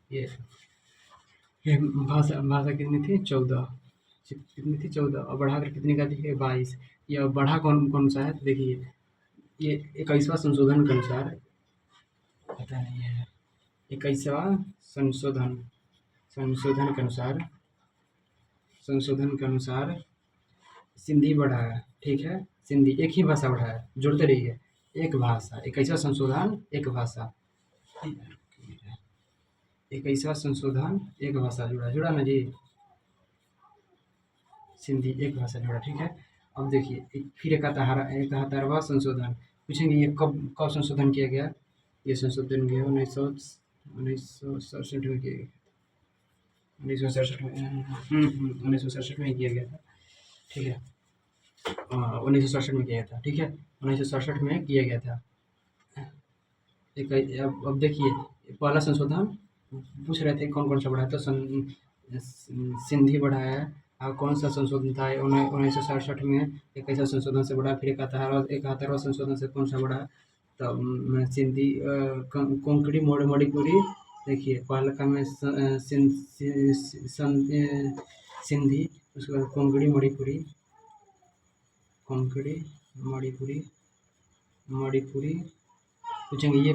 ये ये भाषा भाषा कितनी थी 14, कितनी थी 14 और बढ़ाकर कितनी कर दी है 22। ये अब बढ़ा कौन कौन सा है तो देखिए ये 21वां संशोधन के अनुसार, पता नहीं है 21वां संशोधन संशोधन के अनुसार संशोधन के अनुसार सिंधी बढ़ा है, ठीक है। सिंधी एक ही भाषा बढ़ा है, जुड़ते रहिए। एक भाषा 21वां संशोधन एक भाषा, 21वां संशोधन एक भाषा जुड़ा जुड़ा ना जी, सिंधी एक भाषा जुड़ा, ठीक है। अब देखिए फिर 71वां संशोधन पूछेंगे ये कब कब संशोधन किया गया। ये संशोधन किया 1967 में किया गया, 1967 में 1967 में किया गया था, ठीक है। 1967 में किया था, ठीक है। 1967 में किया गया था। एक अब देखिए पहला संशोधन पूछ रहे थे कौन कौन सा बढ़ा है, तो सिंधी बढ़ा है। और कौन सा संशोधन था 1967 में 21वां संशोधन से बढ़ा। फिर 71वां संशोधन से कौन सा बढ़ा, तो सिंधी कोंकणी मणिपुरी। देखिए पहला में सिंधी, उसके बाद कोंकणी मणिपुरी, कोंकणी मणिपुरी मणिपुरी पूछेंगे ये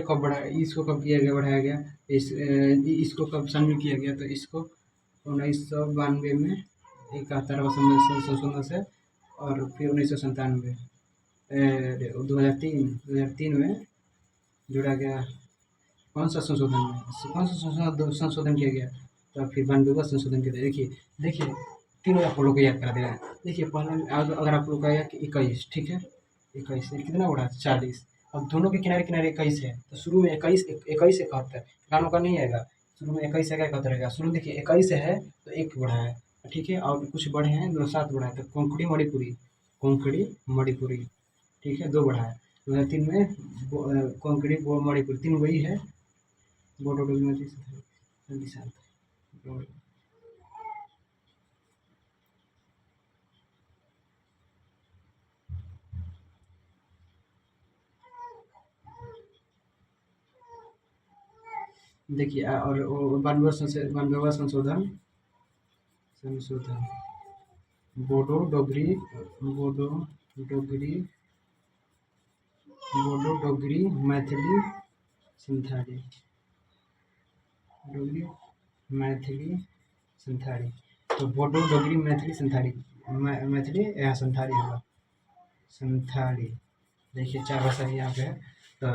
कब बढ़ा, इसको कब किया गया बढ़ाया गया, इसको कब सन में किया गया, तो इसको 1992 में 71वां संशोधन से। और फिर 1997 2003 में जोड़ा गया। कौन सा संशोधन में कौन सा संशोधन किया गया, तो फिर 92वां संशोधन किया गया। देखिए देखिए तीनों आप लोग को याद करा देना। देखिए पहले अगर आप लोग का 21, ठीक है। 21 कितना बढ़ा 40। अब दोनों के किनारे किनारे 21 है, तो शुरू में 21 21 71 गानों का नहीं आएगा। शुरू में 21 है 71 रहेगा। शुरू देखिए 21 है तो एक बढ़ा है, ठीक है। और कुछ बढ़े हैं 7 बढ़ा है, तो कोंकणी मणिपुरी, कोंकणी मणिपुरी, ठीक है 2 बढ़ा है। 2003 में कोंकणी मणिपुरी 3 वही है। बोडो देखिए और 92वां संशोधन संशोधन बोडो डोगरी, बोडो डोगरी, बोडो डोगरी मैथिली संथाली, डोगरी मैथिली संथाली। तो बोडो डोगरी मैथिली संथाली, मैथिली यहाँ संथाली होगा, संथाली। देखिए 4 भाषा यहाँ पे है, तो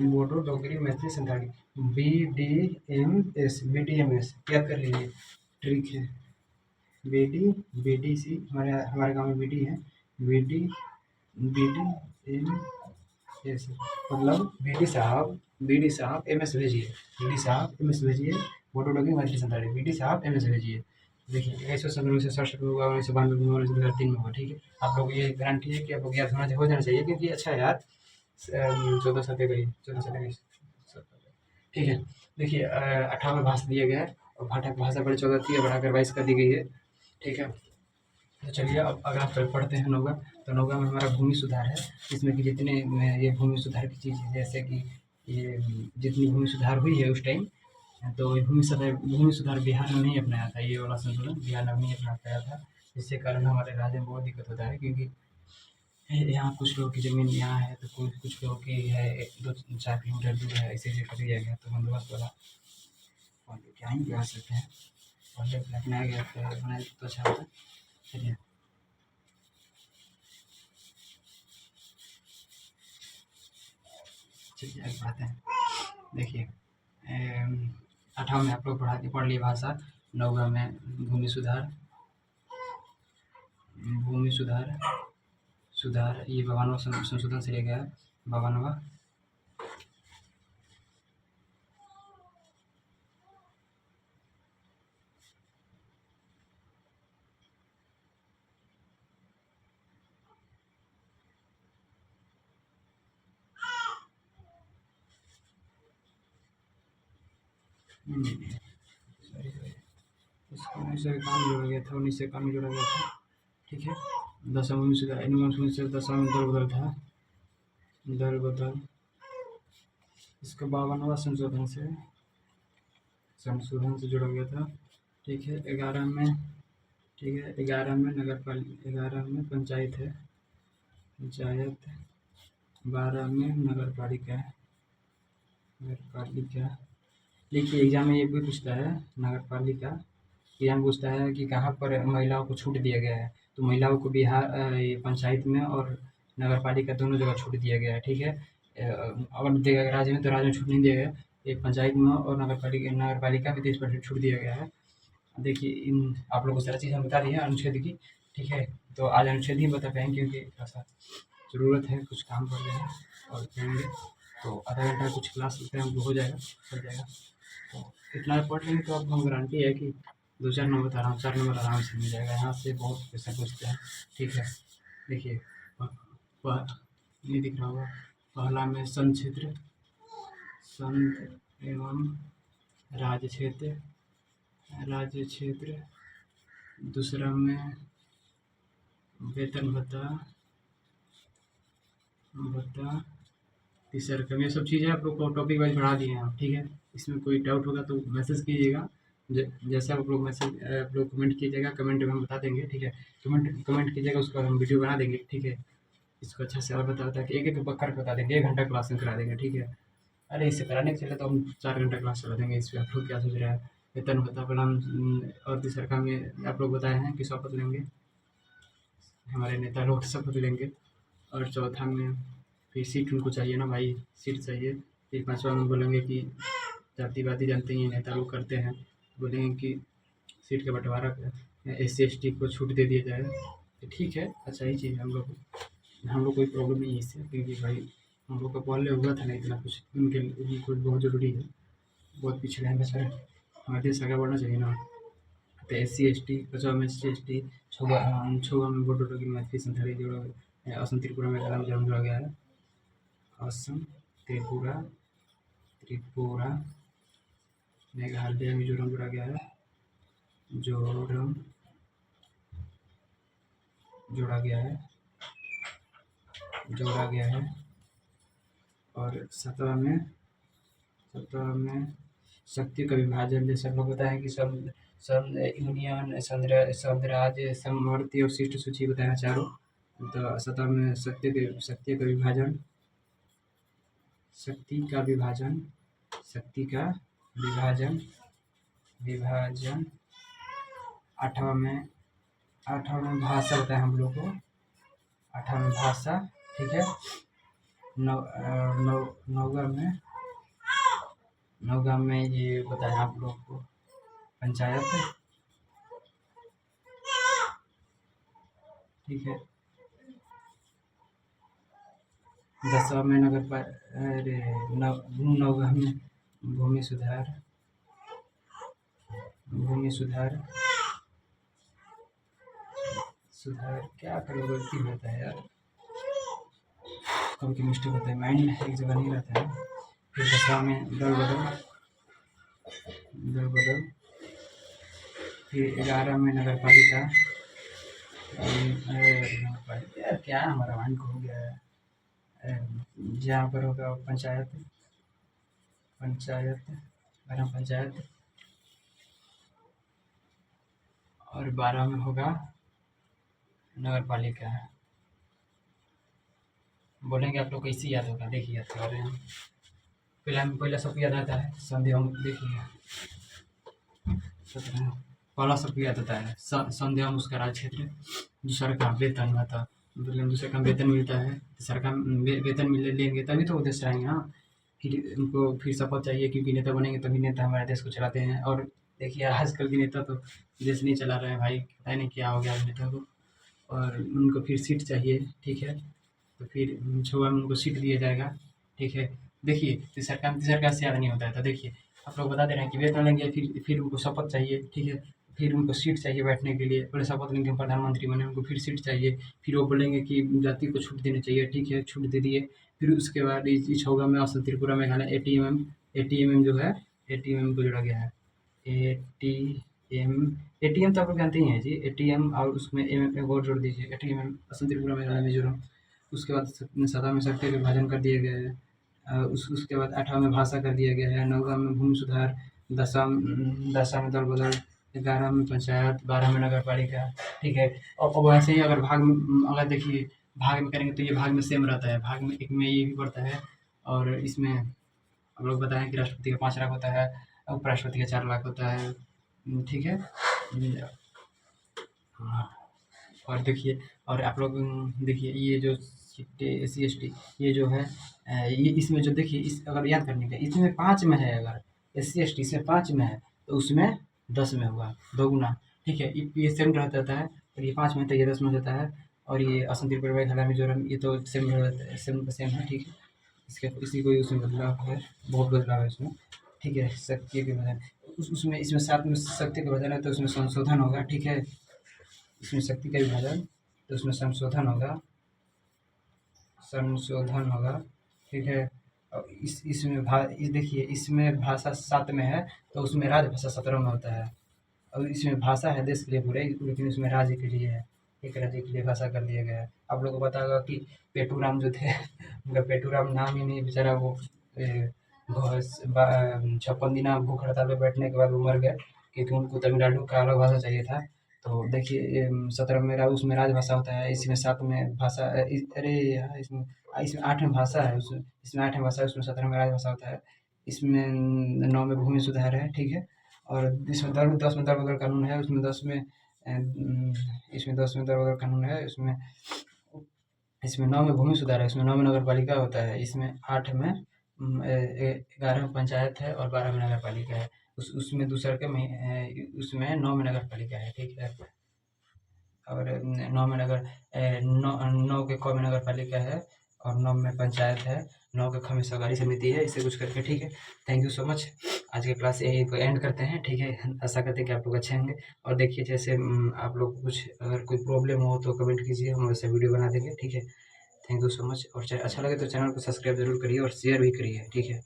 बोडो डोगरी मैथिली संथाली BDMS, BDMS याद कर लीजिए, ट्रिक है। BDC हमारे गाँव में BD है, BD BDMS मतलब BD साहब MS भेजिए, BD साहब MS भेजिए, बोडो डोगरी मैथिली संथाली BD साहब MS भेजिए। देखिए 1997 में 1967 में हुआ, 1992 में हुआ, 2003 में हुआ, ठीक है। आप लोग ये गारंटी है कि आप लोग याद हो जाना चाहिए, क्योंकि अच्छा है यार। 14 7 गई 14 7 गई, ठीक है। देखिए 58 भाषा दिया गया है और भाषा बड़ी 14 थी, बढ़ाकर 22 कर दी गई है, ठीक है। तो चलिए अब अगर आप पढ़ते हैं नौगा, तो नौगा में हमारा भूमि सुधार है। इसमें कि जितने ये भूमि सुधार की चीज़ जैसे कि ये जितनी भूमि सुधार हुई है उस टाइम, तो भूमि सुधार बिहार में नहीं अपनाया था। ये वाला संशोधन बिहार में नहीं अपना पाया था, जिसके कारण हमारे राज्य में बहुत दिक्कत होता है। क्योंकि यहाँ कुछ लोगों की ज़मीन यहाँ है, तो कुछ लोगों की है 1-2-4 किलोमीटर दूर है, इसीलिए कट दिया गया। तो बंदोबस्त वाला पहले क्या ही कह सकते हैं, पहले अपनाया गया बनाया तो अच्छा होता। चलिए चलिए आगे बढ़ाते हैं। देखिए 58 में आप लोग पढ़ लिए भाषा, 9 में भूमि सुधार, भूमि सुधार सुधार ये 52वां संशोधन से लिया गया है, 52वां। इसको 1951 जोड़ा गया था, 1951 में जोड़ा गया था, ठीक है। 10वां में सुधार, 10वां में दर बदल था, दर बदल। इसको 52वां संशोधन से संशोधन से जोड़ा गया था। ठीक है, 11 में, ठीक है, 11 में 11 में पंचायत है, पंचायत, 12 में नगर पालिका है, नगर पालिका। देखिए एग्जाम में ये भी पूछता है, नगर पालिका एग्जाम पूछता है कि कहाँ पर महिलाओं को छूट दिया गया है, तो महिलाओं को बिहार ये पंचायत में और नगर पालिका दोनों जगह छूट दिया गया है। ठीक है, अगर देगा राज्य में तो राज्य में छूट नहीं दिया गया, ये पंचायत में और नगर पालिका में 30% छूट दिया गया है। देखिए इन आप लोगों को सारा चीज़ हम बता दिए हैं अनुच्छेद की। ठीक है, तो आज अनुच्छेद ही बता पाएंगे क्योंकि थोड़ा सा ज़रूरत है, कुछ काम कर रहे हैं और करेंगे, तो आधा घंटा कुछ क्लास हमको हो जाएगा, चल जाएगा। तो इतना पढ़ लेंगे तो आपको हम गारंटी है कि 2-4 नंबर तो आराम 4 नंबर आराम से मिल जाएगा। यहाँ से बहुत क्वेश्चन पूछते हैं। ठीक है, देखिए ये दिख रहा होगा, पहला में संघ क्षेत्र, संघ एवं राज्य क्षेत्र, राज्य क्षेत्र, दूसरा में वेतन भत्ता, भत्ता, तीसरा कम। ये सब चीज़ें आप लोग को टॉपिक वाइज पढ़ा दिए हैं हम। ठीक है, इसमें कोई डाउट होगा तो मैसेज कीजिएगा, जैसा आप लोग मैसेज आप लोग कमेंट कीजिएगा, कमेंट में हम बता देंगे। ठीक है, कमेंट कीजिएगा, उसके बाद हम वीडियो बना देंगे। ठीक है, इसको अच्छा से और बता के एक एक कर बता देंगे, 1 घंटा क्लास में करा देंगे। ठीक है, अरे इससे कराने के चले तो हम 4 घंटा क्लास चला देंगे। इस पर आप लोग क्या सोच रहे हैं? वेतन भत्ता प्रणाम और तीसरा काम में आप लोग बताए हैं कि शपथ लेंगे, हमारे नेता लोग शपथ लेंगे। और चौथा में फिर सीट उनको चाहिए ना भाई, सीट चाहिए। फिर पाँचवा में बोलेंगे कि जातिवादी जानते ही हैं नेता लोग करते हैं, बोलेंगे कि सीट का बंटवारा SC ST को छूट दे दिया जाए। तो ठीक है, अच्छा ही चीज़ है, हम लोग कोई प्रॉब्लम नहीं है इससे, क्योंकि भाई हम लोग का पहले हुआ था ना इतना कुछ, उनको बहुत ज़रूरी है, बहुत पिछड़े हैं बेचारे, हमारे देश आगे बढ़ना चाहिए ना। तो SC ST, 5वां में SC ST, 6वां में बोडो की मैथिली संथाली जोड़ा, असम त्रिपुरा में मेघालय जोड़ा गया है, असम त्रिपुरा, त्रिपुरा मेघालय मिजोरम जोड़ा गया है, जोरम जोड़ा गया है, जोड़ा गया है। और 7वां में शक्ति का विभाजन, जैसे हम लोग बताया कि सब यूनियन, संघ राज्य, समवर्ती और शिष्ट सूची बताया चारों। तो 7वां में शक्ति का विभाजन, शक्ति का विभाजन, शक्ति का विभाजन, विभाजन। 8वां में भाषा बताया हम लोग को, 8वां में भाषा। ठीक है, 9वां में ये बताया आप लोग को पंचायत। ठीक है, 10वां में अरे 9वां में भूमि सुधार, क्या करो, गलती होता है यार, कभी मिस्टेक होता है, माइंड एक जगह नहीं रहता है। फिर 10वां में दल बदल, फिर 11 में नगर पालिका, यार क्या हमारा माइंड हो गया है। जहाँ पर होगा पंचायत, ग्राम पंचायत, और 12 में होगा नगर पालिका। बोलेंगे आप लोग कैसे याद होगा, देखिए याद कर रहे हैं हम। पहला सबको याद आता है संधि, हम देखिए पहला सबको याद आता है संधि उसका राज्य क्षेत्र। दूसरा का वेतन भत्ता, मतलब दूसरे का वेतन मिलता है, तीसरा का वेतन लेंगे तभी तो देश चलाएंगे ना। फिर उनको फिर शपथ चाहिए, क्योंकि नेता बनेंगे तभी नेता हमारे देश को चलाते हैं। और देखिए आजकल के नेता तो देश नहीं चला रहे हैं भाई, पता नहीं क्या हो गया नेता को। और उनको फिर सीट चाहिए। ठीक है, तो फिर 6वां में उनको सीट दिया जाएगा। ठीक है, देखिए तीसरा काम से याद नहीं होता है, तो देखिए आप लोग बता दे रहे हैं कि वेतन लेंगे, फिर उनको शपथ चाहिए। ठीक है, फिर उनको सीट चाहिए बैठने के लिए, पहले शपथ लेंगे प्रधानमंत्री बने, उनको फिर सीट चाहिए, फिर वो बोलेंगे कि जाति को छूट देनी चाहिए। ठीक है, छूट दे दिए। फिर उसके बाद इस 6वां में असम त्रिपुरा मेघालय ATMM जो है, ATMM को जोड़ा गया है। ATM तो आप लोग जानते ही हैं जी, ATM और उसमें एक और जोड़ दीजिए, ATMM असम त्रिपुरा मेघालय मिजोरम। उसके बाद 7वां में शक्ति का विभाजन कर दिया गया है। उसके बाद 8वां में भाषा कर दिया गया है। 9वां में भूमि सुधार, 10वां 10वां में दल बदल, 11 में पंचायत, 12 में नगर पालिका, ठीक है। और वैसे ही अगर भाग में अगर देखिए भाग में करेंगे तो ये भाग में सेम रहता है, भाग में एक में ये भी पड़ता है। और इसमें हम लोग बताएं कि राष्ट्रपति का 5 लाख होता है, उपराष्ट्रपति का 4 लाख होता है, ठीक है। हाँ, और देखिए और आप लोग देखिए ये जो सी एस टी ये जो है ये इसमें जो देखिए इस अगर याद करने का इसमें 5 में है, अगर एस सी एस टी इसमें 5 में है तो उसमें 10 में होगा 2 गुना, ठीक है। ये सेम रह जाता है और ये 5 में तो ये 10 में हो जाता है। और ये असम त्रिपुरा मेघालय मिजोरम ये तो सेम है, सेम है, ठीक है। इसके इसी को उसमें बदलाव है, बहुत बदलाव है इसमें, ठीक है। शक्ति के बदल उसमें इसमें 7 में शक्ति का बदल है तो उसमें संशोधन होगा, ठीक है। इसमें शक्ति का विभाजन तो उसमें संशोधन होगा, ठीक है। और इस देखिए इसमें भाषा 7 में है तो उसमें राजभाषा 17 में होता है। और इसमें भाषा है देश के लिए पूरे, लेकिन इसमें राज्य के लिए है, एक राज्य के लिए भाषा कर दिया गया है। आप लोगों को पता होगा कि पेटूराम जो थे उनका पेटूराम नाम ही नहीं, बेचारा वो 56 दिन भूख हड़ताल पे बैठने के बाद वो मर गए क्योंकि उनको तमिलनाडु का अलग भाषा चाहिए था। तो देखिए 17 में उसमें राजभाषा होता है, इसमें 7 में भाषा अरे यार इसमें 8 में भाषा है, इसमें 8 में भाषा है, उसमें 17 में राजभाषा होता है, इसमें 9 में भूमि सुधार है, ठीक है। और इसमें 10 में दर बदल कानून है, उसमें 10 में इसमें 10 में दर बदल कानून है, इसमें 9 में भूमि सुधार है, इसमें 9 में नगर पालिका होता है, इसमें 8 में 11 में पंचायत है और 12 में नगर पालिका है। उसमें दूसरे के में उसमें 9 में नगर पालिका है, ठीक है। और 9 में 9 के क में नगर पालिका है और 9 में पंचायत है, 9 के ख में सहकारी समिति है, इससे कुछ करके, ठीक है। Thank you so much. आज की क्लास यही को एंड करते हैं, ठीक है। आशा करते हैं कि आप लोग अच्छे होंगे। और देखिए जैसे आप लोग को कुछ अगर कोई प्रॉब्लम हो तो कमेंट कीजिए, हम वैसे वीडियो बना देंगे, ठीक है। Thank you so much. और अच्छा लगे तो चैनल को सब्सक्राइब जरूर करिए और शेयर भी करिए, ठीक है।